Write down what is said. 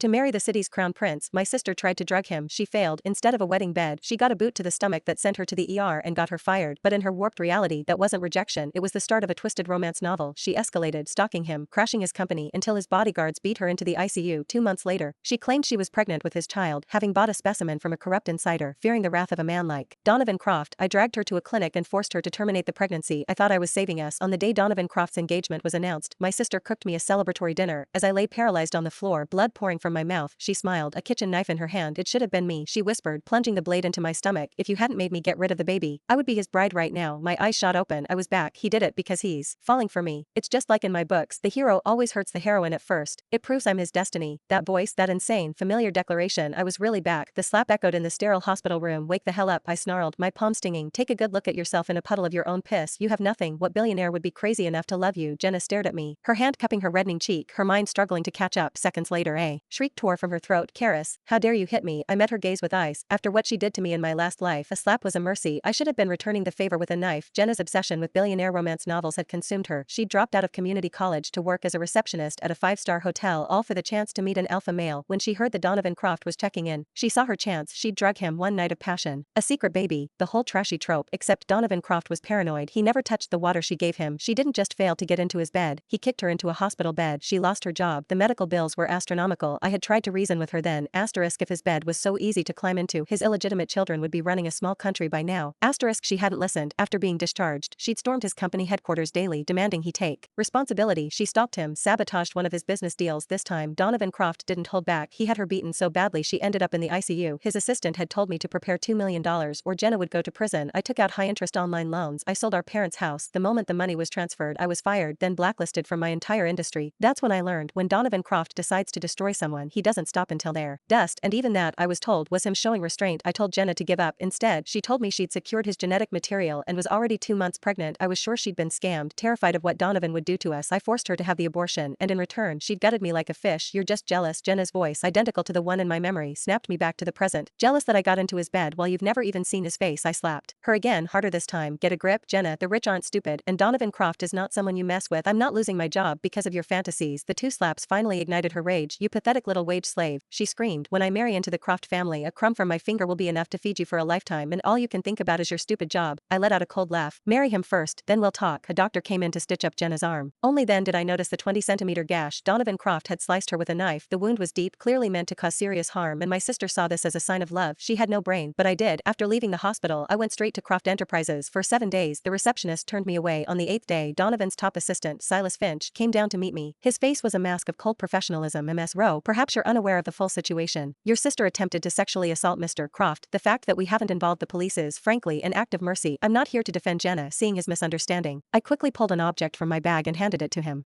To marry the city's crown prince, my sister tried to drug him. She failed. Instead of a wedding bed, she got a boot to the stomach that sent her to the ER and got her fired. But in her warped reality, that wasn't rejection. It was the start of a twisted romance novel. She escalated, stalking him, crashing his company until his bodyguards beat her into the ICU. 2 months later, she claimed she was pregnant with his child, having bought a specimen from a corrupt insider, fearing the wrath of a man like Donovan Croft. I dragged her to a clinic and forced her to terminate the pregnancy. I thought I was saving us. On the day Donovan Croft's engagement was announced, my sister cooked me a celebratory dinner. As I lay paralyzed on the floor, blood pouring from my mouth, she smiled, a kitchen knife in her hand. It should have been me, she whispered, plunging the blade into my stomach. If you hadn't made me get rid of the baby, I would be his bride right now. My eyes shot open. I was back. He did it because he's falling for me. It's just like in my books. The hero always hurts the heroine at first. It proves I'm his destiny. That voice, that insane, familiar declaration. I was really back. The slap echoed in the sterile hospital room. Wake the hell up, I snarled, my palm stinging. Take a good look at yourself in a puddle of your own piss. You have nothing. What billionaire would be crazy enough to love you? Jenna stared at me, her hand cupping her reddening cheek, her mind struggling to catch up. Seconds later, a shriek tore from her throat. Carys, how dare you hit me? I met her gaze with ice. After what she did to me in my last life, a slap was a mercy. I should have been returning the favor with a knife. Jenna's obsession with billionaire romance novels had consumed her. She'd dropped out of community college to work as a receptionist at a 5-star hotel, all for the chance to meet an alpha male. When she heard that Donovan Croft was checking in, she saw her chance. She'd drug him one night of passion. A secret baby, the whole trashy trope, except Donovan Croft was paranoid. He never touched the water she gave him. She didn't just fail to get into his bed, he kicked her into a hospital bed. She lost her job. The medical bills were astronomical. I had tried to reason with her then. Asterisk, if his bed was so easy to climb into, his illegitimate children would be running a small country by now. Asterisk, she hadn't listened. After being discharged, she'd stormed his company headquarters daily, demanding he take responsibility. She stopped him, sabotaged one of his business deals. This time, Donovan Croft didn't hold back. He had her beaten so badly she ended up in the ICU. His assistant had told me to prepare $2 million or Jenna would go to prison. I took out high-interest online loans. I sold our parents' house. The moment the money was transferred, I was fired, then blacklisted from my entire industry. That's when I learned, when Donovan Croft decides to destroy someone, he doesn't stop until they're dust, and even that, I was told, was him showing restraint. I told Jenna to give up. Instead, she told me she'd secured his genetic material and was already 2 months pregnant. I was sure she'd been scammed, terrified of what Donovan would do to us. I forced her to have the abortion, and in return, she'd gutted me like a fish. You're just jealous. Jenna's voice, identical to the one in my memory, snapped me back to the present. Jealous that I got into his bed while you've never even seen his face. I slapped her again, harder this time. Get a grip, Jenna. The rich aren't stupid, and Donovan Croft is not someone you mess with. I'm not losing my job because of your fantasies. The 2 slaps finally ignited her rage. You pathetic little wage slave, she screamed. When I marry into the Croft family, a crumb from my finger will be enough to feed you for a lifetime, and all you can think about is your stupid job. I let out a cold laugh. Marry him first, then we'll talk. A doctor came in to stitch up Jenna's arm. Only then did I notice the 20-centimeter gash. Donovan Croft had sliced her with a knife. The wound was deep, clearly meant to cause serious harm, and my sister saw this as a sign of love. She had no brain, but I did. After leaving the hospital, I went straight to Croft Enterprises. For 7 days, the receptionist turned me away. On the 8th day, Donovan's top assistant, Silas Finch, came down to meet me. His face was a mask of cold professionalism. Ms. Rowe, perhaps you're unaware of the full situation. Your sister attempted to sexually assault Mr. Croft. The fact that we haven't involved the police is, frankly, an act of mercy. I'm not here to defend Jenna. Seeing his misunderstanding, I quickly pulled an object from my bag and handed it to him.